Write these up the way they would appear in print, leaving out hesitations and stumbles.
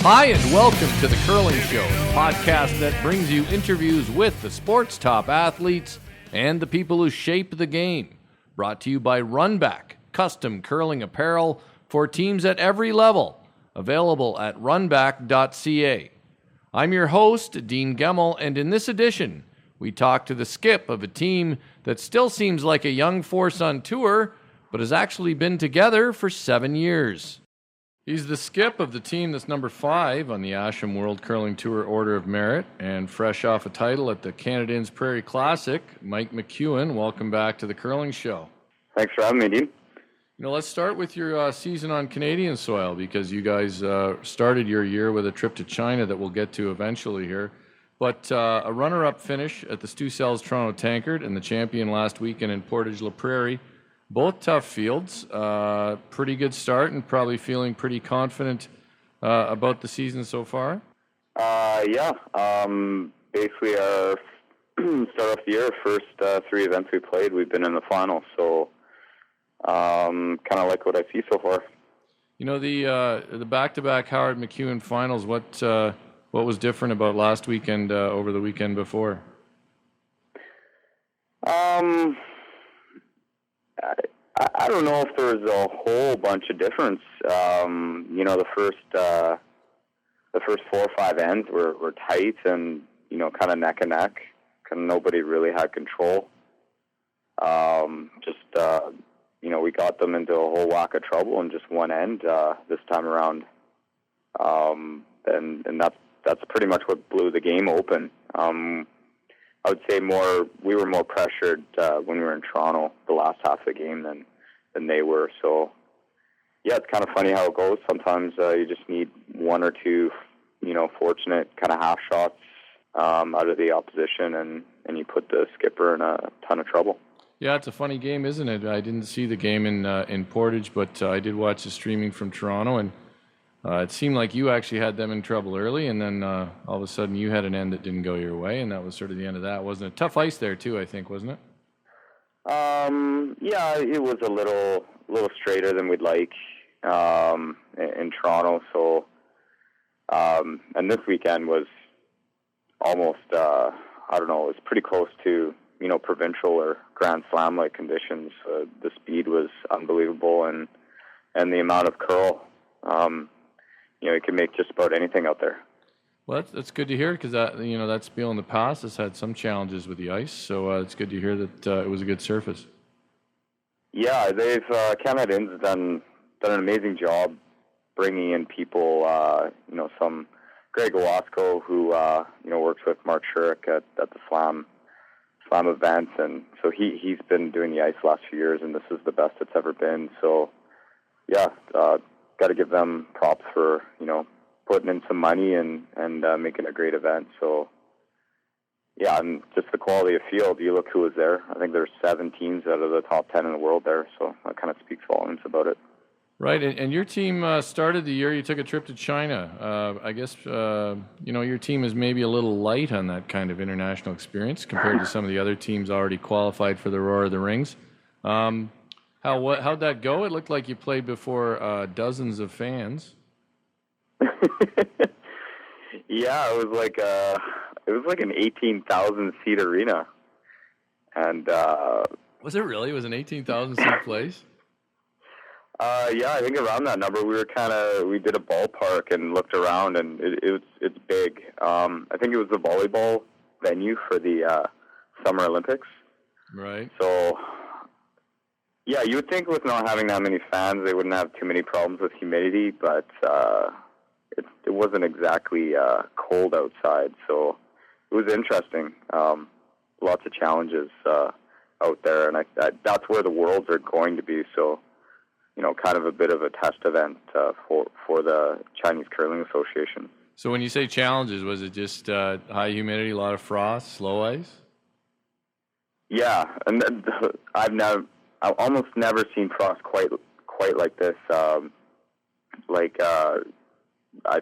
Hi, and welcome to The Curling Show, a podcast that brings you interviews with the sport's top athletes and the people who shape the game. Brought to you by Runback, custom curling apparel for teams at every level. Available at runback.ca. I'm your host, Dean Gemmel, and in this edition, we talk to the skip of a team that still seems like a young force on tour, but has actually been together for 7 years. He's the skip of the team that's number 5 on the Asham World Curling Tour Order of Merit, and fresh off a title at the CanadInns Prairie Classic, Mike McEwen. Welcome back to the Curling Show. Thanks for having me, Dean. Let's start with your season on Canadian soil, because you guys started your year with a trip to China that we'll get to eventually here. But a runner-up finish at the Stu Sells Toronto Tankard and the champion last weekend in Portage La Prairie. Both tough fields, pretty good start, and probably feeling pretty confident about the season so far. Basically our start off the year, first 3 events we played, we've been in the final, so kind of like what I see so far. The back-to-back Howard McEwen finals, what was different about last weekend over the weekend before? I don't know if there was a whole bunch of difference. The first 4 or 5 ends were tight and, kind of neck and neck. Nobody really had control. We got them into a whole whack of trouble in just one end this time around. And that's pretty much what blew the game open. I would say we were more pressured when we were in Toronto the last half of the game than they were. So, yeah, it's kind of funny how it goes. Sometimes you just need 1 or 2, fortunate kind of half shots out of the opposition, and you put the skipper in a ton of trouble. Yeah, it's a funny game, isn't it? I didn't see the game in Portage, but I did watch the streaming from Toronto, and it seemed like you actually had them in trouble early, and then all of a sudden you had an end that didn't go your way, and that was sort of the end of that, wasn't it? Tough ice there too, I think, wasn't it? Yeah, it was a little straighter than we'd like in Toronto. So, and this weekend was almost it was pretty close to provincial or Grand Slam like conditions. The speed was unbelievable, and the amount of curl. You can make just about anything out there. Well, that's good to hear, because that spiel in the past has had some challenges with the ice, so it's good to hear that it was a good surface. Yeah, they've CanadInns done an amazing job bringing in people. Some Greg Owasco, who works with Mark Shurik at the Slam events, and so he's been doing the ice the last few years, and this is the best it's ever been. So, yeah. Got to give them props for, putting in some money and making a great event. So, yeah, and just the quality of field. You look who was there. I think there's 7 teams out of the top 10 in the world there, so that kind of speaks volumes about it. Right, and your team started the year, you took a trip to China. I guess, your team is maybe a little light on that kind of international experience compared to some of the other teams already qualified for the Roar of the Rings. How'd that go? It looked like you played before dozens of fans. Yeah, it was like an 18,000 seat arena, and was it really? It was an 18,000 seat place? Yeah, I think around that number. We did a ballpark and looked around, and it's big. I think it was the volleyball venue for the Summer Olympics. Right. So. Yeah, you would think with not having that many fans, they wouldn't have too many problems with humidity, but it wasn't exactly cold outside, so it was interesting. Lots of challenges out there, and that's where the Worlds are going to be, so, kind of a bit of a test event for the Chinese Curling Association. So when you say challenges, was it just high humidity, a lot of frost, slow ice? Yeah, and I've almost never seen frost quite like this. I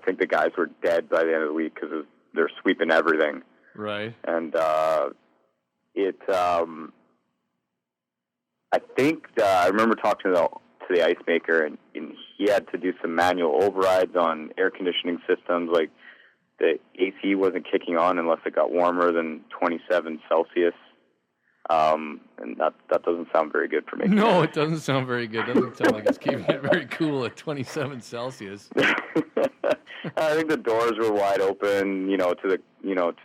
think the guys were dead by the end of the week because they're sweeping everything. Right. And I think I remember talking to the ice maker, and he had to do some manual overrides on air conditioning systems. Like the AC wasn't kicking on unless it got warmer than 27 Celsius. And that doesn't sound very good for me. No, it doesn't sound very good. It doesn't sound like it's keeping it very cool at 27 Celsius. I think the doors were wide open, to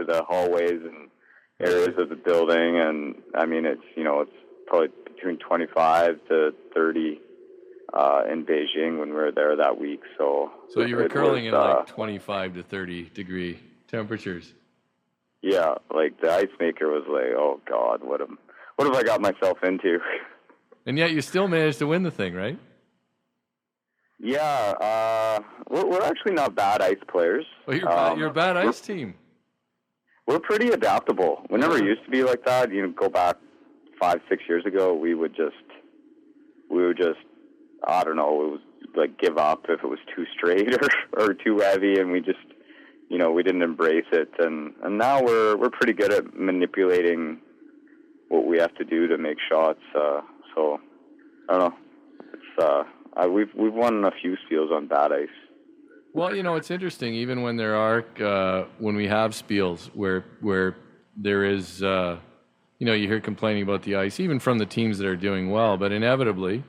the hallways and areas of the building, and I mean it's probably between 25 to 30 in Beijing when we were there that week. So you were curling in like 25 to 30 degree temperatures. Yeah, like the ice maker was like, oh God, what have I got myself into? And yet you still managed to win the thing, right? Yeah, we're actually not bad ice players. Well, you're a bad ice team. We're pretty adaptable. We never used to be like that. Go back 5-6 years ago, we would just, I don't know, it was like give up if it was too straight or too heavy, and we just, we didn't embrace it. And now we're pretty good at manipulating what we have to do to make shots. So I don't know. It's we've won a few spiels on bad ice. Well, it's interesting. Even when there are when we have spiels where there is, you hear complaining about the ice, even from the teams that are doing well, but inevitably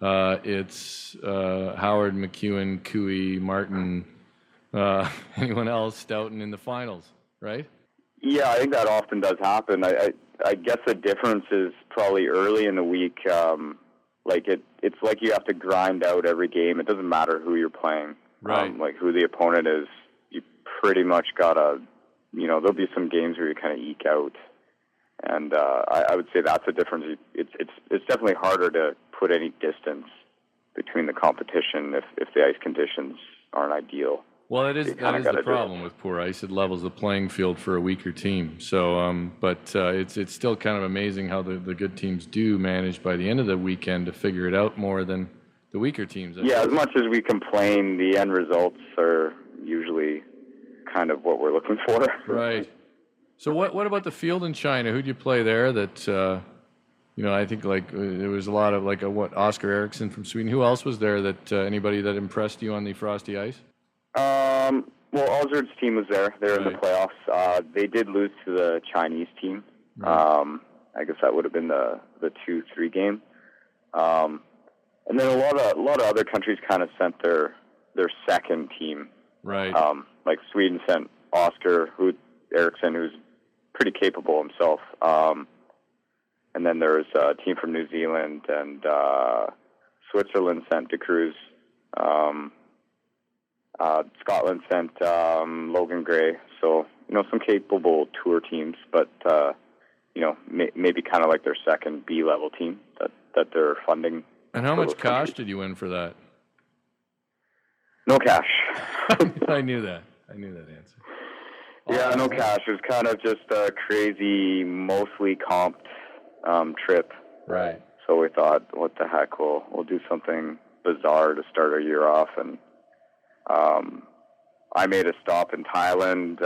it's Howard, McEwen, Cooey, Martin, anyone else, Stoughton in the finals, right? Yeah, I think that often does happen. I guess the difference is probably early in the week. It's like you have to grind out every game. It doesn't matter who you're playing, right? Like who the opponent is. You pretty much gotta, there'll be some games where you kind of eke out, and I would say that's a difference. It's definitely harder to put any distance between the competition if the ice conditions aren't ideal. Well, that is the problem with poor ice. It levels the playing field for a weaker team. So, but it's still kind of amazing how the good teams do manage by the end of the weekend to figure it out more than the weaker teams. Yeah, as much as we complain, the end results are usually kind of what we're looking for. Right. So what about the field in China? Who'd you play there that, I think there was a lot of Oscar Eriksson from Sweden. Who else was there anybody that impressed you on the frosty ice? Well, Alzard's team was there. They were in the playoffs. They did lose to the Chinese team. Right. I guess that would have been the 2-3 game. And then a lot of other countries kind of sent their second team. Right. Like Sweden sent Oscar Eriksson, who's pretty capable himself. And then there was a team from New Zealand, and Switzerland sent De Cruz. Scotland sent Logan Gray, so some capable tour teams, but maybe kind of like their second B-level team that they're funding. And how much cash did you win for that? No cash. I knew that answer. Yeah, no cash. It was kind of just a crazy, mostly comped trip. Right. So we thought, what the heck, we'll do something bizarre to start our year off, and I made a stop in Thailand.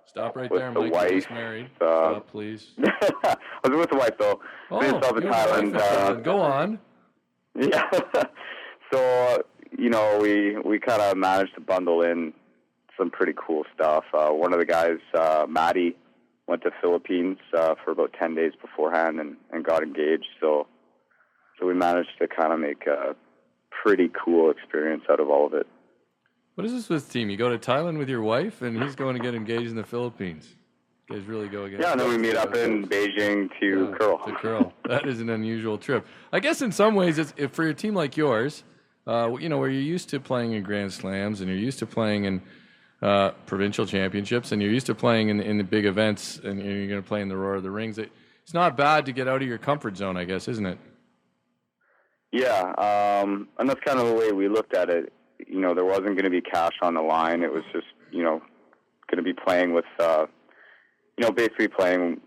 Stop right with there. The Mike wife. Married. Stop, please. I was with the wife, though. Made a stop in Thailand. Go on. Yeah. So, we kind of managed to bundle in some pretty cool stuff. One of the guys, Maddie, went to Philippines for about 10 days beforehand and got engaged. So we managed to kind of make a pretty cool experience out of all of it. What is this with team? You go to Thailand with your wife, and he's going to get engaged in the Philippines. You guys really go against. Yeah, and then we meet up in Beijing to curl. To curl. That is an unusual trip. I guess in some ways, if for a team like yours, where you're used to playing in Grand Slams and you're used to playing in provincial championships and you're used to playing in the big events and you're going to play in the Roar of the Rings, it's not bad to get out of your comfort zone, I guess, isn't it? Yeah, and that's kind of the way we looked at it. There wasn't going to be cash on the line. It was just, going to be playing with, basically playing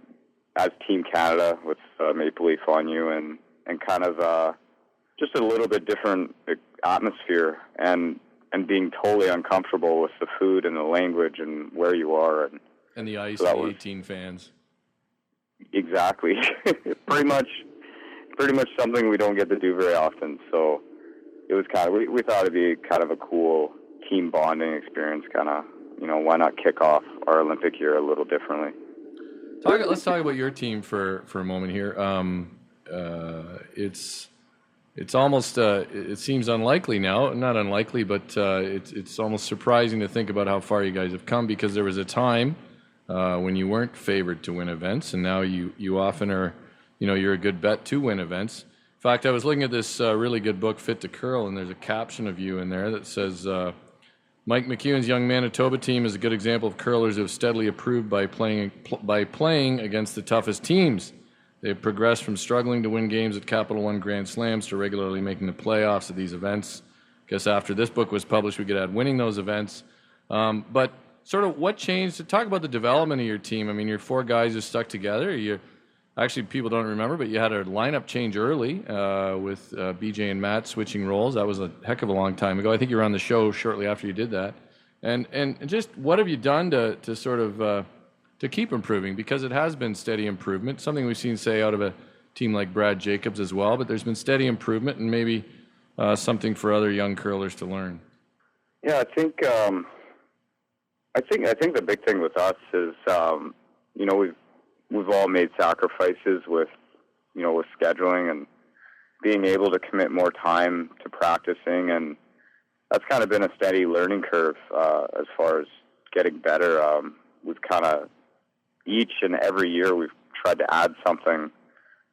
as Team Canada with Maple Leaf on you and kind of just a little bit different atmosphere and being totally uncomfortable with the food and the language and where you are. And the ice, so the 18 fans. Exactly. Pretty much something we don't get to do very often. So it was kind of, we thought it'd be kind of a cool team bonding experience, kind of, why not kick off our Olympic year a little differently. Let's talk about your team for a moment here. It's almost it seems unlikely now, not unlikely, but it's almost surprising to think about how far you guys have come, because there was a time when you weren't favored to win events, and now you often are, you're a good bet to win events. In fact, I was looking at this really good book, Fit to Curl, and there's a caption of you in there that says, Mike McEwen's young Manitoba team is a good example of curlers who have steadily improved by playing against the toughest teams. They've progressed from struggling to win games at Capital One Grand Slams to regularly making the playoffs at these events. I guess after this book was published, we could add winning those events. But sort of what changed? To talk about the development of your team. I mean, you're 4 guys who stuck together. Actually, people don't remember, but you had a lineup change early with BJ and Matt switching roles. That was a heck of a long time ago. I think you were on the show shortly after you did that. And just what have you done to sort of to keep improving? Because it has been steady improvement, something we've seen, say, out of a team like Brad Jacobs as well, but there's been steady improvement, and maybe something for other young curlers to learn. Yeah, I think the big thing with us is, we've all made sacrifices with scheduling and being able to commit more time to practicing, and that's kind of been a steady learning curve as far as getting better. We've kind of, each and every year, we've tried to add something,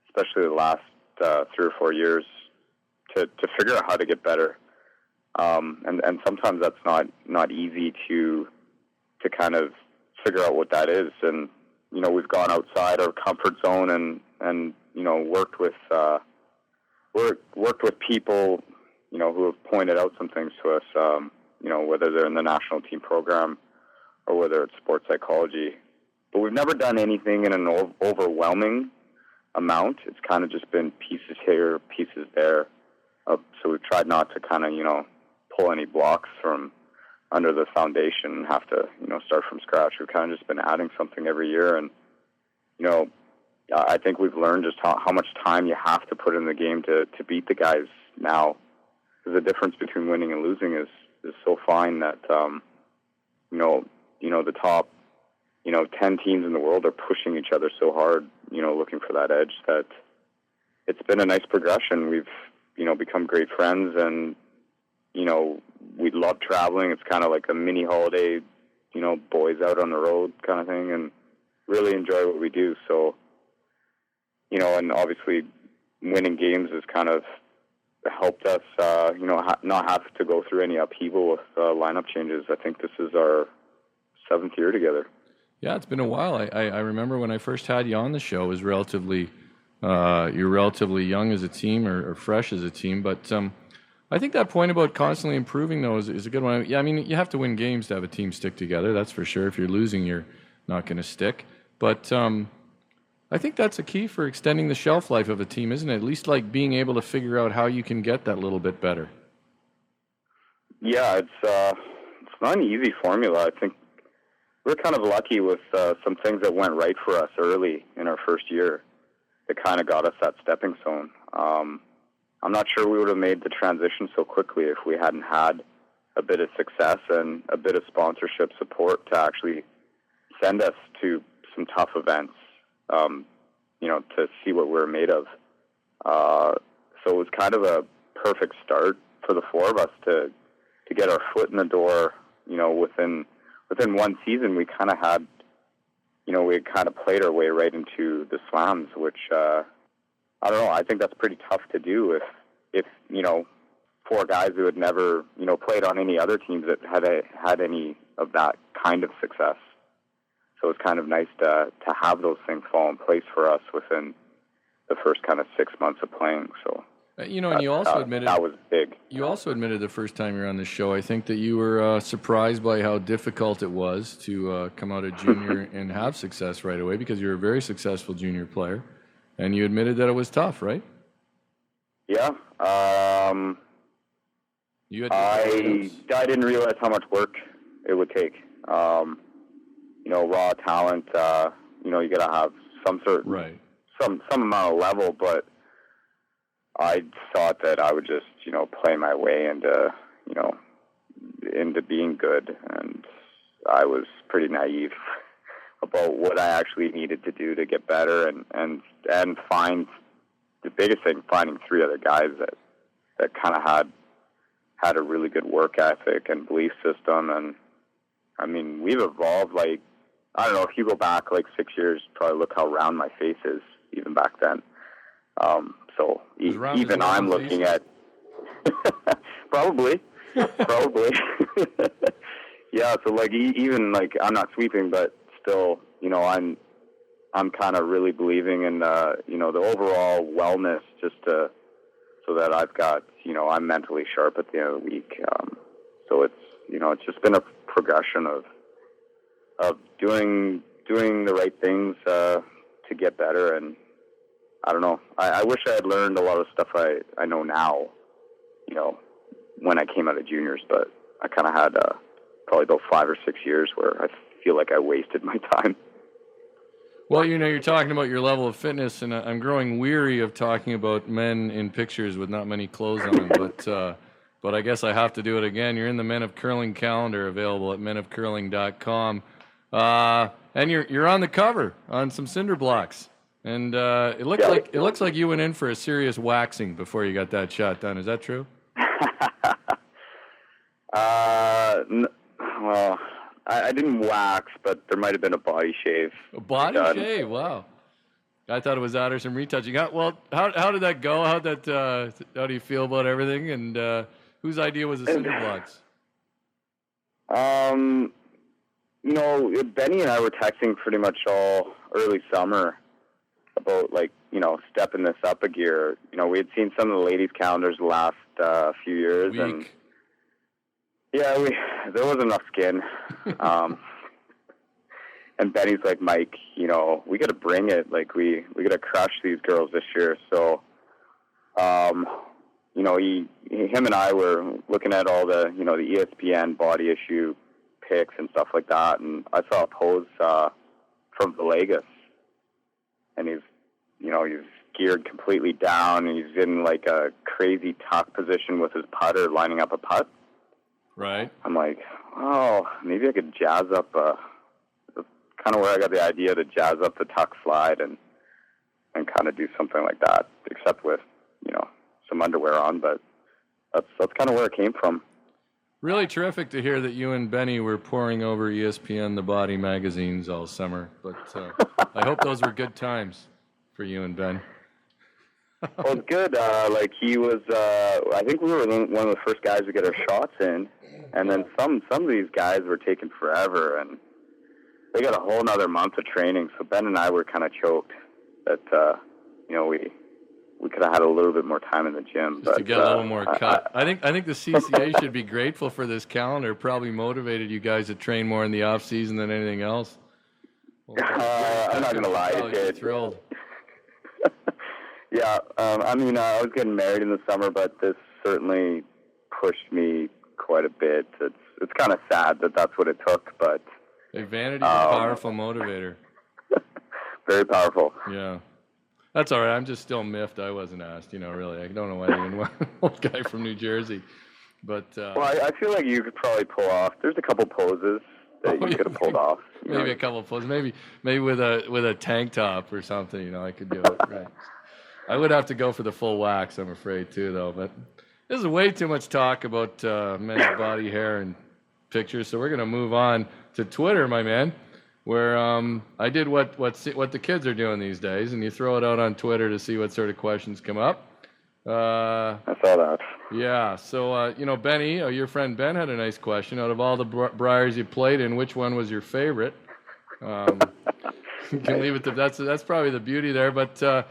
especially the last 3 or 4 years, to figure out how to get better. And sometimes that's not easy to kind of figure out what that is. And we've gone outside our comfort zone and worked with people who have pointed out some things to us. Whether they're in the national team program or whether it's sports psychology. But we've never done anything in an overwhelming amount. It's kind of just been pieces here, pieces there. So we've tried not to kind of pull any blocks from under the foundation and have to, start from scratch. We've kind of just been adding something every year. And, I think we've learned just how much time you have to put in the game to beat the guys now. Because the difference between winning and losing is so fine that, the top, 10 teams in the world are pushing each other so hard, looking for that edge, that it's been a nice progression. We've, become great friends, and, we love traveling. It's kind of like a mini holiday, boys out on the road kind of thing, and really enjoy what we do. So, and obviously winning games has kind of helped us, not have to go through any upheaval with lineup changes. I think this is our 7th year together. Yeah, it's been a while. I remember when I first had you on the show, it was you're relatively young as a team or fresh as a team, but I think that point about constantly improving, though, is a good one. Yeah, I mean, you have to win games to have a team stick together, that's for sure. If you're losing, you're not going to stick. But I think that's a key for extending the shelf life of a team, isn't it? At least like being able to figure out how you can get that little bit better. Yeah, it's not an easy formula. I think we're kind of lucky with some things that went right for us early in our first year that kind of got us that stepping stone. I'm not sure we would have made the transition so quickly if we hadn't had a bit of success and a bit of sponsorship support to actually send us to some tough events, to see what we're made of. So it was kind of a perfect start for the 4 of us to get our foot in the door. Within one season, we kind of had, we had kind of played our way right into the slams, which, I don't know, I think that's pretty tough to do if 4 guys who had never, played on any other teams that had any of that kind of success. So it's kind of nice to have those things fall in place for us within the first kind of 6 months of playing. So, and you also admitted that was big. You also admitted the first time you were on the show, I think, that you were surprised by how difficult it was to come out of junior and have success right away, because you're a very successful junior player, and you admitted that it was tough, right? Yeah. I didn't realize how much work it would take. Raw talent, you got to have some sort, right, some amount of level, but I thought that I would just, play my way into being good, and I was pretty naive about what I actually needed to do to get better, and find the biggest thing, finding 3 other guys that kind of had a really good work ethic and belief system. And I mean, we've evolved. Like, I don't know, if you go back like 6 years, probably look how round my face is even back then. So even I'm looking at probably. Yeah. So like even like I'm not sweeping, but still, I'm kind of really believing in the overall wellness, just so that I've got, I'm mentally sharp at the end of the week. So it's, it's just been a progression of doing the right things to get better. And I don't know, I wish I had learned a lot of stuff I know now, when I came out of juniors, but I kind of had probably about 5 or 6 years where I feel like I wasted my time. Well, you're talking about your level of fitness, and I'm growing weary of talking about men in pictures with not many clothes on, but I guess I have to do it again. You're in the Men of Curling calendar, available at menofcurling.com, and you're on the cover on some cinder blocks, and it looks like you went in for a serious waxing before you got that shot done. Is that true? Well, I didn't wax, but there might have been a body shave. A body shave? Wow. I thought it was out or some retouching. How did that go? How do you feel about everything? And whose idea was the cinder blocks? Benny and I were texting pretty much all early summer about, like, stepping this up a gear. We had seen some of the ladies' calendars the last few years. And yeah, there wasn't enough skin. And Benny's like, Mike, we got to bring it. Like, we got to crush these girls this year. So, him and I were looking at all the, the ESPN body issue pics and stuff like that. And I saw a pose from Vegas, and he's geared completely down, and he's in like a crazy tuck position with his putter lining up a putt. Right. I'm like, oh, maybe I could jazz up. That's kind of where I got the idea to jazz up the tuck slide and kind of do something like that, except with some underwear on. But that's kind of where it came from. Really terrific to hear that you and Benny were poring over ESPN The Body magazines all summer. But I hope those were good times for you and Ben. Well, it's good. Like, he was, I think we were one of the first guys to get our shots in, and then some of these guys were taking forever, and they got a whole nother month of training. So Ben and I were kind of choked that, we could have had a little bit more time in the gym. Just to get a little more cut. I think the CCA should be grateful for this calendar. Probably motivated you guys to train more in the off season than anything else. Well, I'm not gonna lie, it did. Thrilled. Yeah, I was getting married in the summer, but this certainly pushed me quite a bit. It's kind of sad that that's what it took, but vanity is a powerful motivator. Very powerful. Yeah, that's all right. I'm just still miffed I wasn't asked. Really, I don't know why you didn't want an old guy from New Jersey, but well, I feel like you could probably pull off. There's a couple poses that you could have pulled off. Maybe a couple of poses. Maybe with a tank top or something. I could do it. Right. I would have to go for the full wax, I'm afraid, too, though. But this is way too much talk about men's body hair and pictures, so we're going to move on to Twitter, my man, where I did what the kids are doing these days, and you throw it out on Twitter to see what sort of questions come up. I saw that. Yeah, so, Benny, your friend Ben had a nice question. Out of all the Briars you played in, which one was your favorite? You can leave it to that's probably the beauty there, but...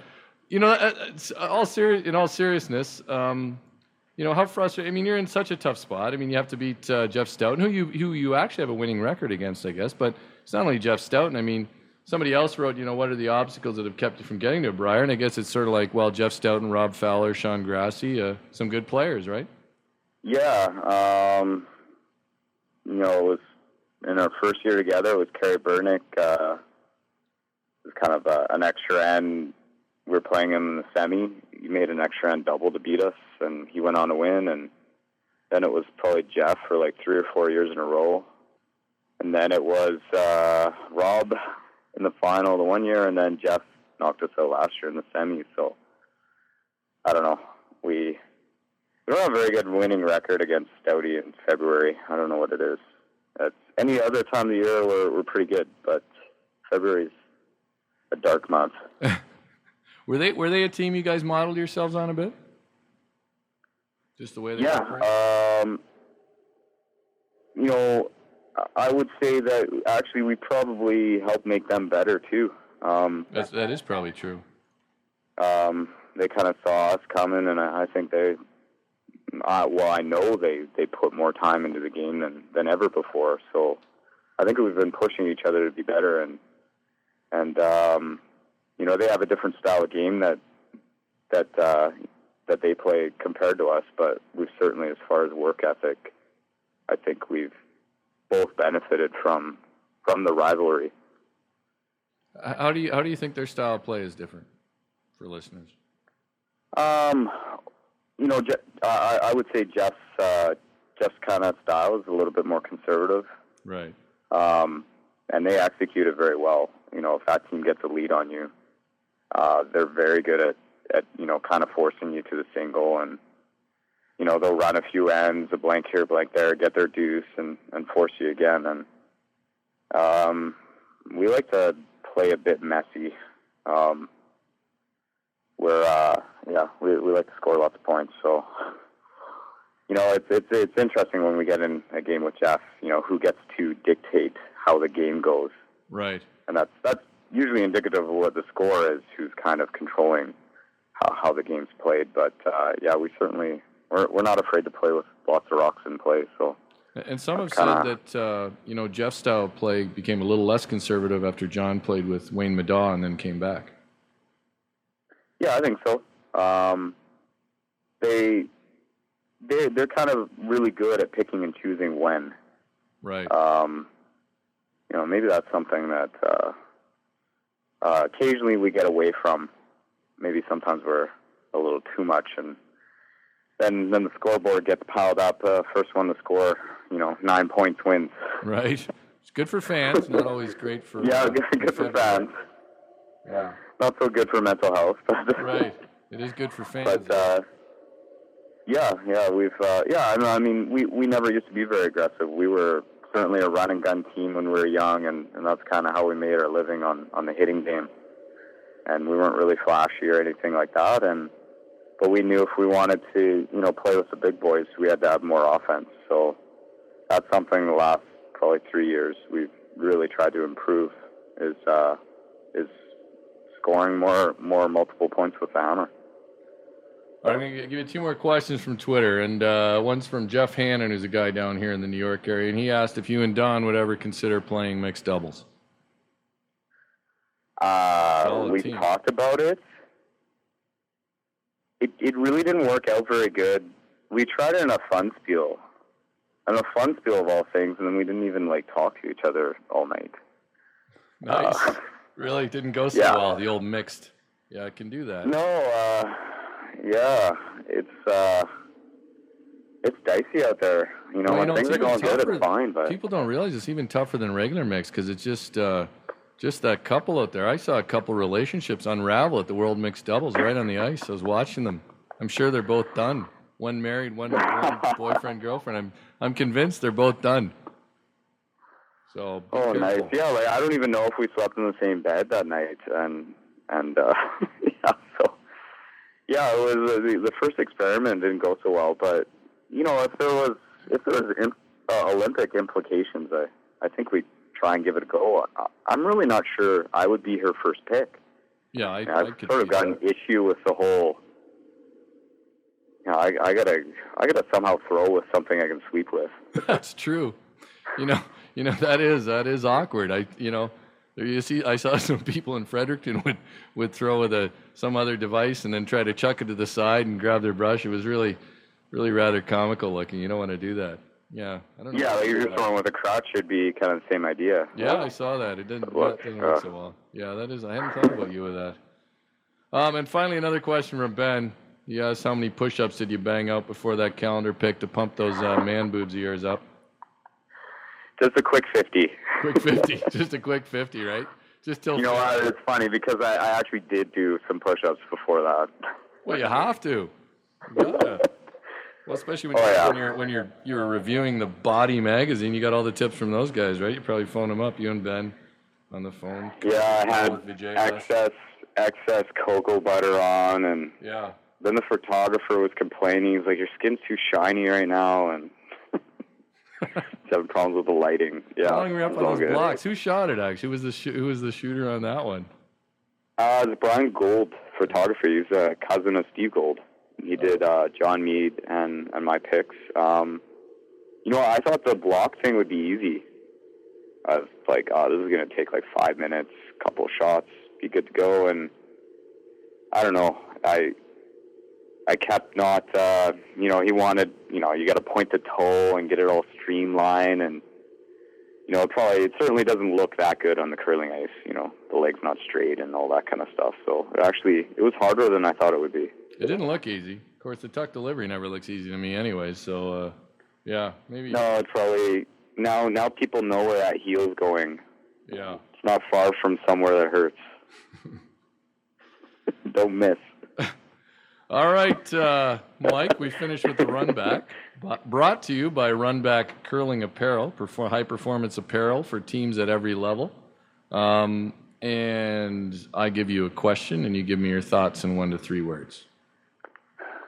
in all seriousness, how frustrating. You're in such a tough spot. You have to beat Jeff Stoughton, who you actually have a winning record against, I guess. But it's not only Jeff Stoughton. Somebody else wrote, what are the obstacles that have kept you from getting to a Briar? And I guess it's sort of like, well, Jeff Stoughton, Rob Fowler, Sean Grassi, some good players, right? Yeah. It was in our first year together. It was Kerry Burnick. It was kind of an extra end we were playing him in the semi. He made an extra end double to beat us, and he went on to win. And then it was probably Jeff for like 3 or 4 years in a row. And then it was Rob in the final the one year, and then Jeff knocked us out last year in the semi. So I don't know. We don't have a very good winning record against Stouty in February. I don't know what it is. Any other time of the year, we're pretty good, but February's a dark month. Were they a team you guys modeled yourselves on a bit? Just the way they operate? You know, I would say that actually we probably helped make them better too. That is probably true. They kind of saw us coming, and I think I know they put more time into the game than ever before. So I think we've been pushing each other to be better, and you know, they have a different style of game that they play compared to us. But we've certainly, as far as work ethic, I think we've both benefited from the rivalry. How do you think their style of play is different for listeners? You know, I would say Jeff's kind of style is a little bit more conservative. Right. And they execute it very well. You know, if that team gets a lead on you, they're very good at you know, kind of forcing you to the single, and you know, they'll run a few ends, a blank here, blank there, get their deuce, and force you again. And we like to play a bit messy, where we like to score lots of points. So, you know, it's interesting when we get in a game with Jeff, you know, who gets to dictate how the game goes. Right. And that's usually indicative of what the score is, who's kind of controlling how the game's played. But we certainly we're not afraid to play with lots of rocks in play. So. And some have said that you know, Jeff's style of play became a little less conservative after John played with Wayne Madaw and then came back. Yeah, I think so. They're kind of really good at picking and choosing when. Right. You know, maybe that's something that occasionally we get away from. Maybe sometimes we're a little too much, and then the scoreboard gets piled up. First one to score, you know, 9 points wins. Right. It's good for fans. Not always great for good for fans. Yeah. Not so good for mental health. But right. It is good for fans. But we've I mean, we never used to be very aggressive. We were certainly a run and gun team when we were young, and that's kind of how we made our living on the hitting game. And we weren't really flashy or anything like that. But we knew if we wanted to, you know, play with the big boys, we had to have more offense. So that's something the last probably 3 years we've really tried to improve is scoring more multiple points with the hammer. I'm going to give you 2 more questions from Twitter, and one's from Jeff Hannon, who's a guy down here in the New York area, and he asked if you and Don would ever consider playing mixed doubles. We talked about it. It really didn't work out very good. We tried it in a fun spiel of all things, and then we didn't even talk to each other all night. Nice. Really didn't go so well. The old mixed. Yeah, I can do that. No. It's dicey out there. You know, when things are going good, it's fine. But people don't realize it's even tougher than regular mixed because it's just that couple out there. I saw a couple relationships unravel at the World Mixed Doubles right on the ice. I was watching them. I'm sure they're both done. One married, one boyfriend, girlfriend. I'm convinced they're both done. So careful. Nice. Yeah, I don't even know if we slept in the same bed that night, and it was the first experiment didn't go so well. But you know, if there was Olympic implications, I think we'd try and give it a go. I'm really not sure I would be her first pick. Yeah, I've sort of got an issue with the whole. You know, I gotta somehow throw with something I can sweep with. That's true. You know that is awkward. I saw some people in Fredericton would throw with some other device and then try to chuck it to the side and grab their brush. It was really, really rather comical looking. You don't want to do that. Yeah, I don't know. Yeah, you're just throwing with a crotch should be kind of the same idea. Yeah, I saw that. It didn't look so well. Yeah, that is. I hadn't thought about you with that. And finally, another question from Ben. He asked, how many push-ups did you bang out before that calendar pick to pump those man boobs of yours up? Just a quick 50. Quick 50. Just a quick 50, right? Just till. You know what? It's funny because I actually did do some push-ups before that. Well, you have to. You gotta. Well, especially when you're reviewing the Body magazine, you got all the tips from those guys, right? You probably phoned them up, you and Ben, on the phone. Yeah, I had excess cocoa butter on, and then the photographer was complaining. He's like, "Your skin's too shiny right now," and having problems with the lighting. Yeah, how long were you up on those blocks? Who shot it? Actually, who was the shooter on that one? It's Brian Gold photography. He's a cousin of Steve Gold. He did John Meade and my picks. You know, I thought the block thing would be easy. I was like, this is going to take like 5 minutes, couple shots, be good to go. And I don't know. I kept not, he wanted, you got to point the toe and get it all streamlined. And, it certainly doesn't look that good on the curling ice. The leg's not straight and all that kind of stuff. So it was harder than I thought it would be. It didn't look easy. Of course, the tuck delivery never looks easy to me anyway, so, maybe... No, it's probably... Now people know where that heel's going. Yeah. It's not far from somewhere that hurts. Don't miss. All right, Mike, we finished with the Run Back. Brought to you by Run Back Curling Apparel, high-performance apparel for teams at every level. And I give you a question, and you give me your thoughts in 1 to 3 words.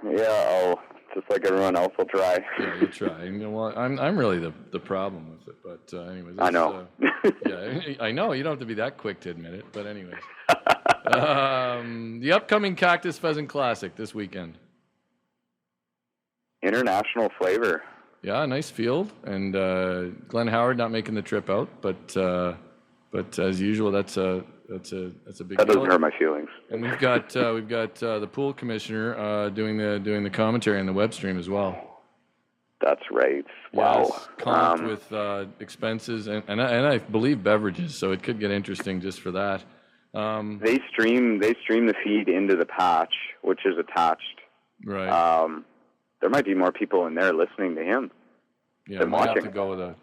Yeah, just like everyone else will try. Yeah, you try. I'm really the problem with it, but anyways. I know. I know. You don't have to be that quick to admit it, but anyways. The upcoming Cactus Pheasant Classic this weekend. International flavor. Yeah, nice field, and Glenn Howard not making the trip out, but as usual, that's a big. That doesn't hurt my feelings. And we've got the pool commissioner doing the commentary on the web stream as well. That's right. Wow. Yes, comped with expenses and I believe beverages, so it could get interesting just for that. They stream the feed into the patch, which is attached. Right. There might be more people in there listening to him. Yeah, I might have to go with a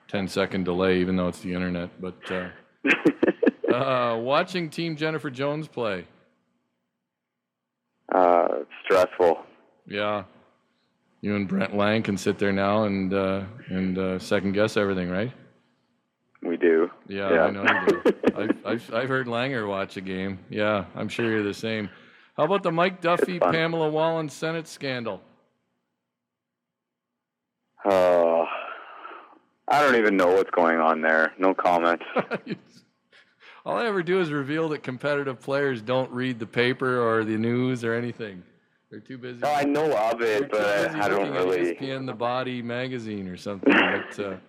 10-second delay, even though it's the internet. But watching Team Jennifer Jones play. Stressful. Yeah. You and Brent Lang can sit there now and second guess everything, right? We do. Yeah. I know you do. I've heard Langer watch a game. Yeah, I'm sure you're the same. How about the Mike Duffy, Pamela Wallen Senate scandal? I don't even know what's going on there. No comment. All I ever do is reveal that competitive players don't read the paper or the news or anything. They're too busy. No, I know of it, but I don't really. ESPN The Body magazine or something. But,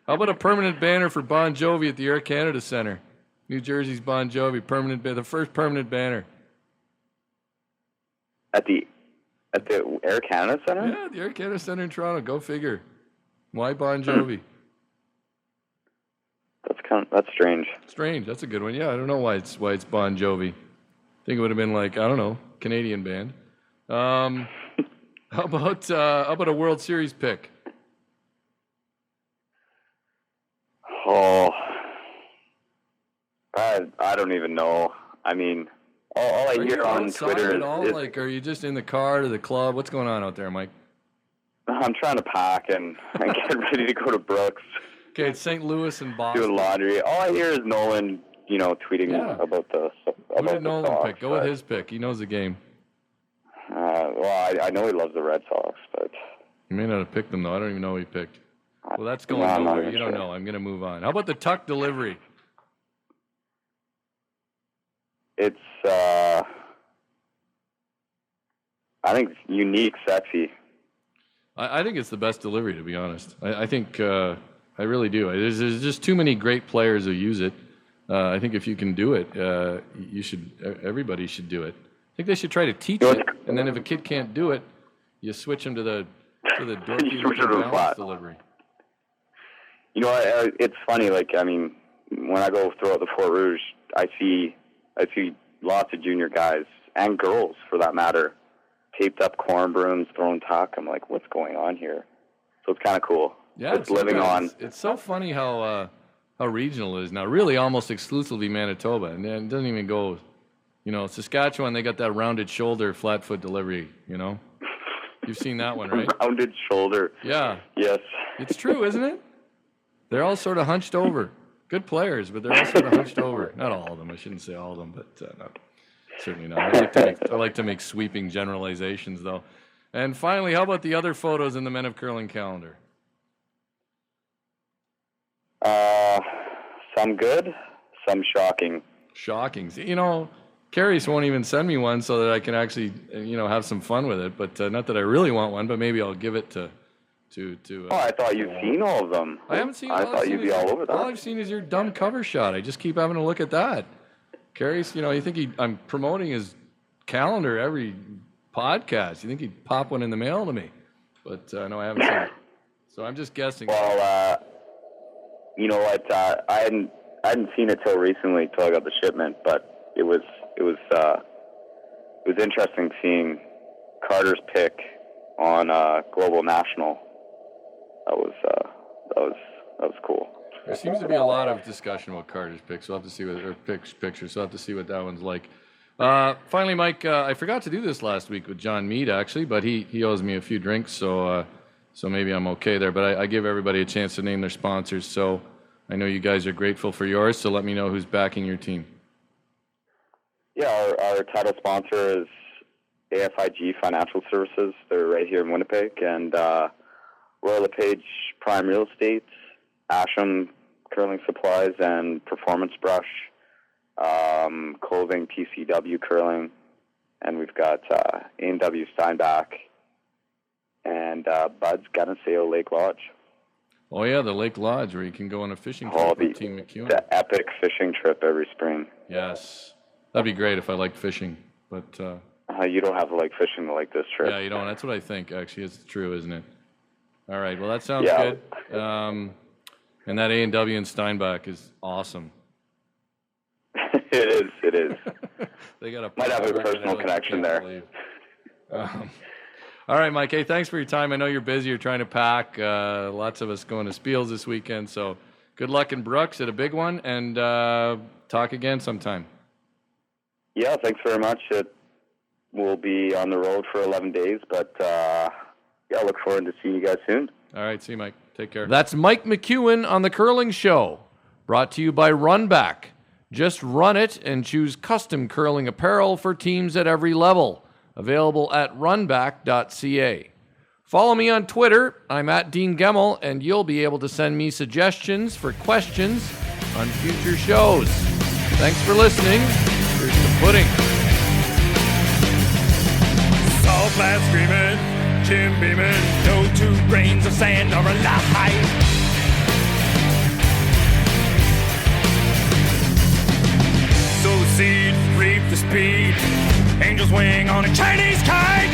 how about a permanent banner for Bon Jovi at the Air Canada Centre? New Jersey's Bon Jovi the first permanent banner. At the Air Canada Centre? Yeah, the Air Canada Centre in Toronto. Go figure. Why Bon Jovi? That's strange. Strange. That's a good one. Yeah, I don't know why it's Bon Jovi. I think it would have been like, I don't know, Canadian band. How about a World Series pick? Oh, I don't even know. I mean, all I hear on Twitter is like, are you just in the car to the club? What's going on out there, Mike? I'm trying to pack and get ready to go to Brooks. Okay, it's St. Louis and Boston. Doing laundry. All I hear is Nolan, tweeting about the. Who did Nolan pick? Go with his pick. He knows the game. Well, I know he loves the Red Sox, but he may not have picked them though. I don't even know who he picked. Well, that's going nowhere. You don't know. I'm going to move on. How about the tuck delivery? It's, I think it's unique, sexy. I think it's the best delivery, to be honest. I think, I really do. There's just too many great players who use it. I think if you can do it, everybody should do it. I think they should try to teach it, and then if a kid can't do it, you switch him to the dorky balance delivery. It's funny. When I go throughout the Fort Rouge, I see lots of junior guys and girls for that matter, taped up corn brooms, throwing talk. I'm like, what's going on here? So it's kind of cool. Yeah, it's living on. It's so funny how regional it is now. Really, almost exclusively Manitoba, and it doesn't even go. Saskatchewan, they got that rounded shoulder, flat foot delivery. You've seen that one, right? Rounded shoulder. Yeah. Yes. It's true, isn't it? They're all sort of hunched over. Good players, but they're all sort of hunched over. Not all of them. I shouldn't say all of them, but no, certainly not. I like to make sweeping generalizations, though. And finally, how about the other photos in the Men of Curling calendar? Some good, some shocking. Shocking. Carries won't even send me one so that I can actually, have some fun with it. But not that I really want one, but maybe I'll give it to. I thought you've seen all of them. I haven't seen. I thought you'd be all over that. All I've seen is your dumb cover shot. I just keep having to look at that. Carey's, you think I'm promoting his calendar every podcast. You think he'd pop one in the mail to me? But no, I haven't seen it. So I'm just guessing. Well, you know what? I hadn't seen it till recently, till I got the shipment. But it was interesting seeing Carter's pick on Global National. That was cool. There seems to be a lot of discussion about Carter's picks. We'll have to see pictures. So we'll have to see what that one's like. Finally, Mike, I forgot to do this last week with John Mead, actually, but he owes me a few drinks, so maybe I'm okay there. But I give everybody a chance to name their sponsors. So I know you guys are grateful for yours. So let me know who's backing your team. Yeah, our title sponsor is AFIG Financial Services. They're right here in Winnipeg, and Royal LePage Prime Real Estate, Asham Curling Supplies and Performance Brush, Clothing TCW Curling, and we've got A&W Steinbach and Bud's Ganaseo Lake Lodge. Oh yeah, the Lake Lodge where you can go on a fishing trip with Team McEwen. The epic fishing trip every spring. Yes, that'd be great if I liked fishing, but you don't have to like fishing to like this trip. Yeah, you don't. That's what I think. Actually, it's true, isn't it? All right. Well, that sounds good. And that A&W in Steinbach is awesome. It is. They got might have a personal connection there. All right, Mike. Hey, thanks for your time. I know you're busy. You're trying to pack. Lots of us going to Spiels this weekend. So good luck in Brooks at a big one, and talk again sometime. Yeah, thanks very much. We'll be on the road for 11 days, but I look forward to seeing you guys soon. All right, see you, Mike. Take care. That's Mike McEwen on The Curling Show, brought to you by Runback. Just run it and choose custom curling apparel for teams at every level. Available at runback.ca. Follow me on Twitter. I'm at Dean Gemmel, and you'll be able to send me suggestions for questions on future shows. Thanks for listening. Here's the pudding. Salt blast screaming, Jim beaming, no two grains of sand are alike. Sow the seed, reap the speed, angel's wing on a Chinese kite.